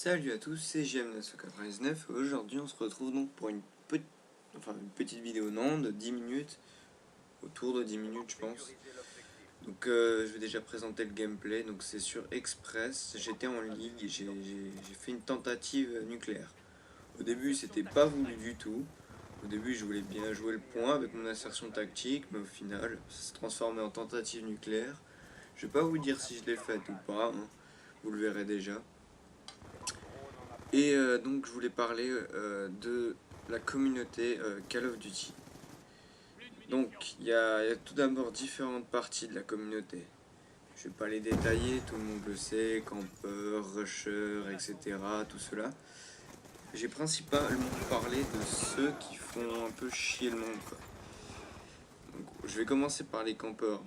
Salut à tous, c'est GM999 et aujourd'hui on se retrouve donc pour une petite vidéo de 10 minutes, autour de 10 minutes je pense. Donc je vais déjà présenter le gameplay, donc c'est sur Express, j'étais en ligue et j'ai fait une tentative nucléaire. Au début c'était pas voulu du tout, au début je voulais bien jouer le point avec mon insertion tactique, mais au final ça s'est transformé en tentative nucléaire. Je vais pas vous dire si je l'ai faite ou pas, hein, vous le verrez déjà. Et donc je voulais parler de la communauté Call of Duty. Donc il y a tout d'abord différentes parties de la communauté. Je vais pas les détailler, tout le monde le sait, campeurs, rushers, etc. Tout cela. J'ai principalement parlé de ceux qui font un peu chier le monde, quoi. Donc, je vais commencer par les campeurs.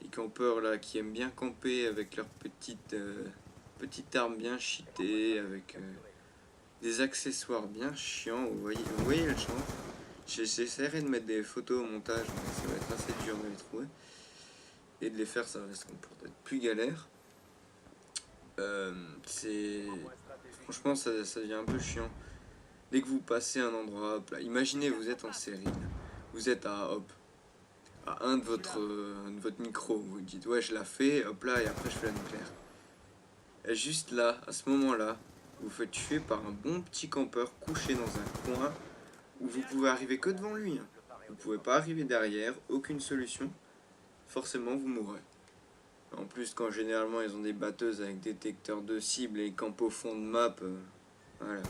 Les campeurs là qui aiment bien camper avec leur petite arme bien cheatée, avec des accessoires bien chiants. Vous voyez la chance. J'essaierai de mettre des photos au montage, mais ça va être assez dur de les trouver. Et de les faire, ça reste pour être plus galère. C'est franchement, ça devient un peu chiant. Dès que vous passez un endroit, hop, là, imaginez vous êtes en série, là. Vous êtes à un de votre micro, vous dites ouais je la fais, hop là, et après je fais la nucléaire. Et juste là, à ce moment-là, vous faites tuer par un bon petit campeur couché dans un coin où vous pouvez arriver que devant lui, hein. Vous pouvez pas arriver derrière, aucune solution. Forcément, vous mourrez. En plus, quand généralement ils ont des batteuses avec détecteur de cible et campent au fond de map, voilà.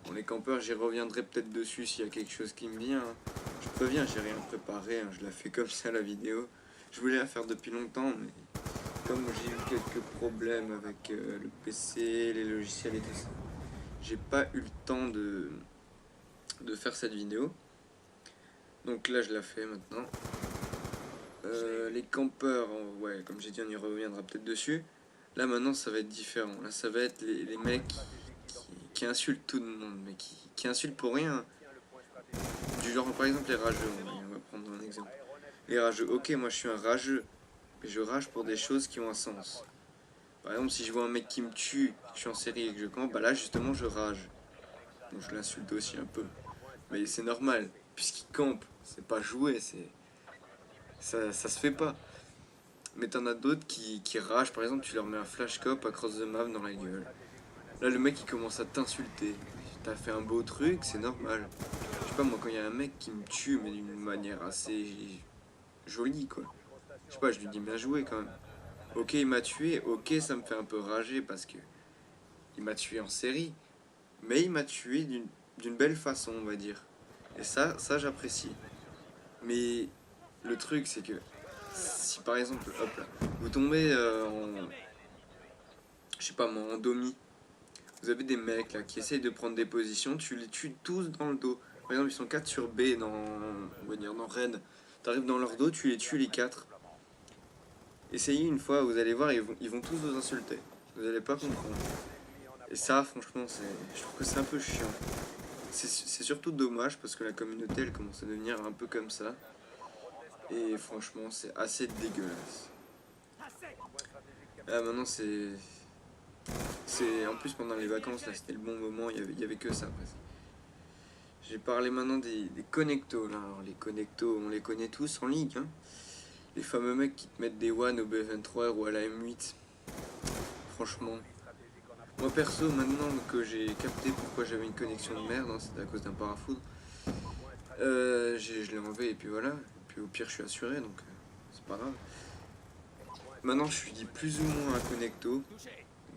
Bon, les campeurs, j'y reviendrai peut-être dessus s'il y a quelque chose qui me vient, hein. Je préviens, j'ai rien préparé, hein. Je la fais comme ça la vidéo. Je voulais la faire depuis longtemps, mais comme j'ai eu quelques problèmes avec le PC, les logiciels et tout ça, j'ai pas eu le temps de faire cette vidéo. Donc là je la fais maintenant. Les campeurs, ouais, comme j'ai dit, on y reviendra peut-être dessus. Là maintenant ça va être différent. Là ça va être les mecs qui insultent tout le monde, mais qui insultent pour rien. Du genre par exemple les rageux, on va prendre un exemple. Les rageux, ok, moi je suis un rageux, mais je rage pour des choses qui ont un sens. Par exemple, si je vois un mec qui me tue, que je suis en série et que je campe, bah là justement je rage. Donc je l'insulte aussi un peu. Mais c'est normal, puisqu'il campe, c'est pas jouer, ça se fait pas. Mais t'en as d'autres qui ragent, par exemple tu leur mets un flashcop across the map dans la gueule. Là le mec il commence à t'insulter. T'as fait un beau truc, c'est normal. Je sais pas moi, quand il y a un mec qui me tue mais d'une manière assez jolie quoi. Je sais pas, je lui dis bien joué quand même. Ok il m'a tué, ok ça me fait un peu rager parce que il m'a tué en série. Mais il m'a tué d'une belle façon on va dire. Et ça j'apprécie. Mais le truc c'est que si par exemple, hop là, vous tombez je sais pas moi, en domi, vous avez des mecs là qui essayent de prendre des positions, tu les tues tous dans le dos. Par exemple, ils sont 4 sur B on va dire dans Raid. T'arrives dans leur dos, tu les tues les 4. Essayez une fois, vous allez voir, ils vont tous vous insulter. Vous allez pas comprendre. Et ça, franchement, je trouve que c'est un peu chiant. C'est surtout dommage parce que la communauté, elle commence à devenir un peu comme ça. Et franchement, c'est assez dégueulasse. Là, maintenant, en plus, pendant les vacances, là, c'était le bon moment, il y avait que ça, presque. J'ai parlé maintenant des connectos, là. Alors, les connectos, on les connaît tous en ligue, hein. Les fameux mecs qui te mettent des one au B23 ou à la M8. Franchement. Moi, perso, maintenant que j'ai capté pourquoi j'avais une connexion de merde, hein, c'était à cause d'un parafoudre. Je l'ai enlevé et puis voilà. Et puis au pire, je suis assuré, donc c'est pas grave. Maintenant, je suis dit plus ou moins un connecto.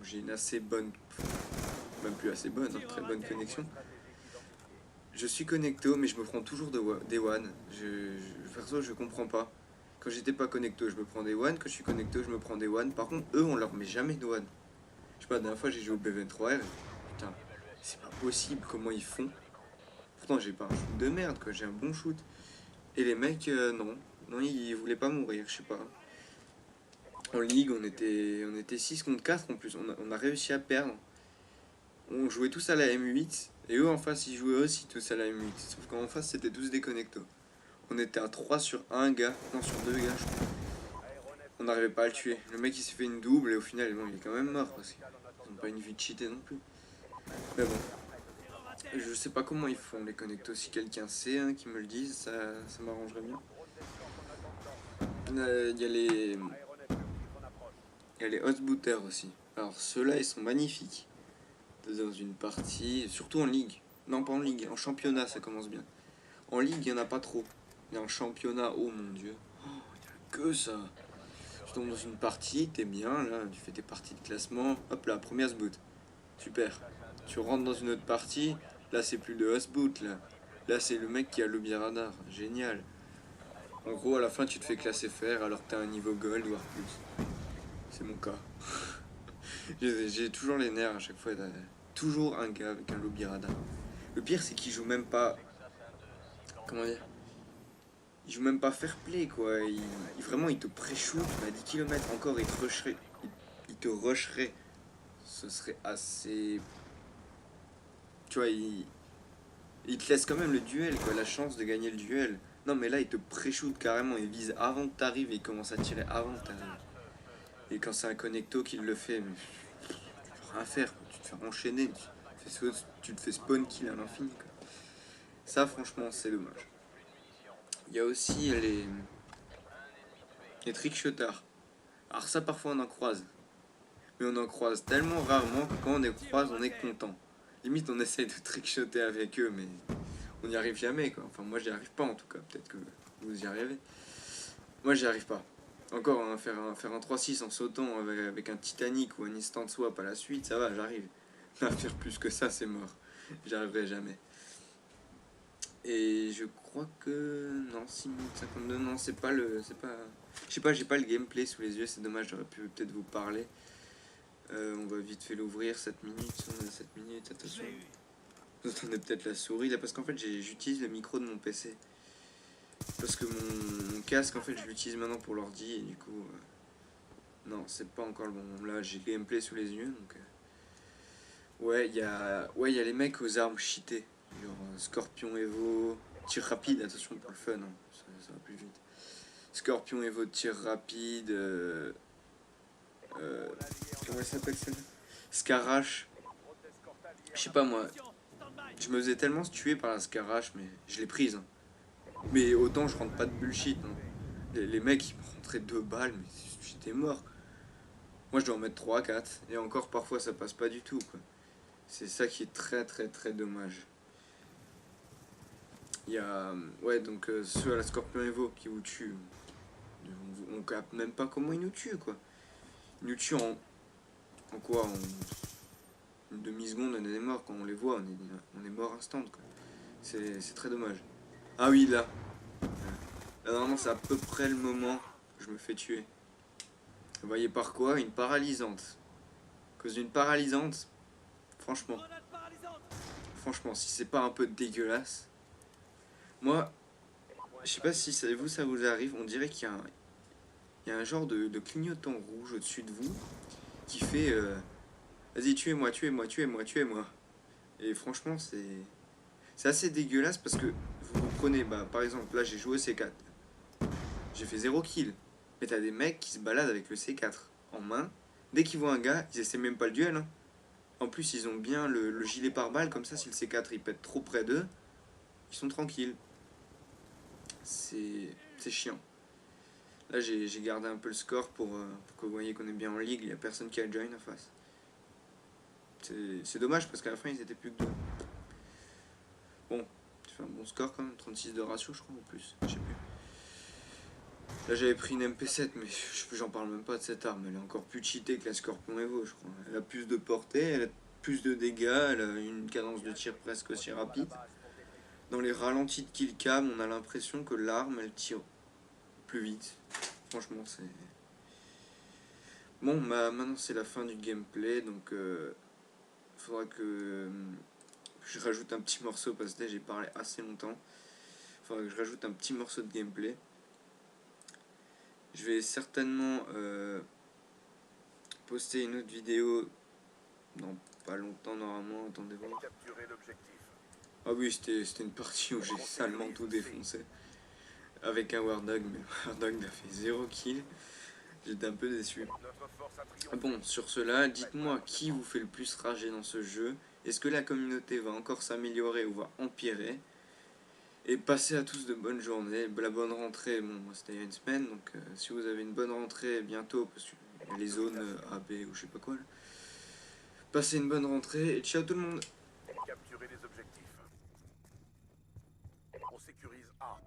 J'ai une assez bonne, même plus assez bonne, hein, très bonne connexion. Je suis connecto, mais je me prends toujours des one. Perso, je comprends pas. Quand j'étais pas connecto, je me prends des one. Quand je suis connecto, je me prends des one. Par contre, eux, on leur met jamais de one. Je sais pas, la dernière fois, j'ai joué au B23R. Putain, c'est pas possible comment ils font. Pourtant, j'ai pas un shoot de merde, quoi. J'ai un bon shoot. Et les mecs, non. Non, ils voulaient pas mourir, je sais pas. En ligue, on était 6 contre 4 en plus. On a réussi à perdre. On jouait tous à la M8. Et eux, en face, ils jouaient aussi tous à la M8. Sauf qu'en face, c'était tous des connectos. On était à 3 sur 1 gars. Non, sur 2 gars, je crois. On n'arrivait pas à le tuer. Le mec il s'est fait une double et au final bon, il est quand même mort parce qu'ils n'ont pas une vie de cheaté non plus. Mais bon. Je sais pas comment ils font les connectos. Si quelqu'un sait hein, qui me le dise, ça m'arrangerait bien. Il y a les host-booters aussi. Alors ceux-là ils sont magnifiques. Dans une partie, surtout en ligue. Non pas en ligue, en championnat ça commence bien. En ligue il n'y en a pas trop. Mais en championnat, oh mon dieu. Oh, il y a que ça. Tu tombes dans une partie, t'es bien, là, tu fais tes parties de classement, hop là, première boot. Super. Tu rentres dans une autre partie, là c'est plus de host boot, là. Là c'est le mec qui a le lobby radar. Génial. En gros, à la fin, tu te fais classer fer alors que t'as un niveau gold, voire plus. C'est mon cas. J'ai toujours les nerfs à chaque fois. Toujours un gars avec un lobby radar. Le pire, c'est qu'il joue même pas. Comment dire? Il joue même pas fair play, quoi. Vraiment, il te pré-shoot à 10 km encore, il te rusherait. Il te rusherait. Ce serait assez. Tu vois, il te laisse quand même le duel, quoi, la chance de gagner le duel. Non, mais là, il te pré-shoot carrément. Il vise avant que t'arrives et il commence à tirer avant que t'arrives. Et quand c'est un connecto qui le fait, mais tu peux rien faire, quoi. Tu te fais enchaîner. Tu te fais spawn kill à l'infini, quoi. Ça, franchement, c'est dommage. Il y a aussi les trickshotters. Alors, ça, parfois, on en croise. Mais on en croise tellement rarement que quand on les croise, on est content. Limite, on essaye de trickshotter avec eux, mais on n'y arrive jamais, quoi. Enfin, moi, j'y arrive pas, en tout cas. Peut-être que vous y arrivez. Moi, j'y arrive pas. Encore, hein, faire un 3-6 en sautant avec un Titanic ou un instant swap à la suite, ça va, j'arrive. À faire plus que ça, c'est mort. J'y arriverai jamais. Et je crois que... Non, 6 minutes 52, non, c'est pas le... C'est pas... Je sais pas, j'ai pas le gameplay sous les yeux, c'est dommage, j'aurais pu peut-être vous parler. On va vite fait l'ouvrir, 7 minutes, on a 7 minutes, attention. Vous entendez peut-être la souris là, parce qu'en fait j'utilise le micro de mon PC. Parce que mon casque, en fait, je l'utilise maintenant pour l'ordi, et du coup... non, c'est pas encore le bon moment. Là, j'ai le gameplay sous les yeux, donc... Ouais, il y a les mecs aux armes cheatées. Genre Scorpion Evo, tir rapide, attention pour le fun, hein. Ça va plus vite. Scorpion Evo, tir rapide... comment elle s'appelle celle-là? Scarache. Je sais pas moi, je me faisais tellement tuer par la Scarache, mais je l'ai prise. Hein. Mais autant je rentre pas de bullshit. Hein. Les mecs ils me rentraient 2 balles, mais j'étais mort. Moi je dois en mettre 3 4 et encore parfois ça passe pas du tout. Quoi. C'est ça qui est très très très dommage. Il y a ouais donc ceux à la Scorpion Evo qui vous tuent. On capte même pas comment ils nous tuent quoi. Ils nous tuent en quoi en une demi-seconde on est mort quand on les voit, on est mort instant quoi. C'est très dommage. Ah oui là. Là normalement c'est à peu près le moment que je me fais tuer. Vous voyez par quoi? Une paralysante. À cause d'une paralysante, franchement, si c'est pas un peu dégueulasse. Moi, je sais pas si ça vous arrive, on dirait il y a un genre de clignotant rouge au-dessus de vous qui fait vas-y tuez-moi, tuez-moi, tuez-moi, tuez-moi. Et franchement c'est assez dégueulasse parce que vous prenez, bah par exemple là j'ai joué au C4. J'ai fait 0 kill. Mais t'as des mecs qui se baladent avec le C4 en main. Dès qu'ils voient un gars, ils essaient même pas le duel. Hein. En plus, ils ont bien le gilet pare-balles. Comme ça, si le C4 il pète trop près d'eux, ils sont tranquilles. C'est chiant. Là, j'ai gardé un peu le score pour que vous voyez qu'on est bien en ligue. Il n'y a personne qui a join en face. C'est dommage parce qu'à la fin, ils étaient plus que 2. Bon, j'ai fait un bon score quand même. 36 de ratio, je crois, ou plus. Je sais plus. Là j'avais pris une MP7 mais j'en parle même pas de cette arme, elle est encore plus cheatée que la Scorpion Evo je crois. Elle a plus de portée, elle a plus de dégâts, elle a une cadence de tir presque aussi rapide. Dans les ralentis de killcam on a l'impression que l'arme elle tire plus vite. Franchement c'est... Bon bah maintenant c'est la fin du gameplay donc faudra que je rajoute un petit morceau parce que là j'ai parlé assez longtemps. Faudra que je rajoute un petit morceau de gameplay. Je vais certainement poster une autre vidéo dans pas longtemps normalement, attendez voir. Ah oui, c'était une partie où j'ai salement tout défoncé. Avec un War Dog, mais War Dog a fait 0 kill. J'étais un peu déçu. Notre force a triomphé. Bon, sur cela, dites-moi qui vous fait le plus rager dans ce jeu. Est-ce que la communauté va encore s'améliorer ou va empirer? Et passez à tous de bonnes journées. La bonne rentrée, bon, c'était il y a une semaine, donc si vous avez une bonne rentrée bientôt, parce qu'il y a les zones A, B ou je sais pas quoi, là. Passez une bonne rentrée et ciao tout le monde. Capturer les objectifs. On sécurise A.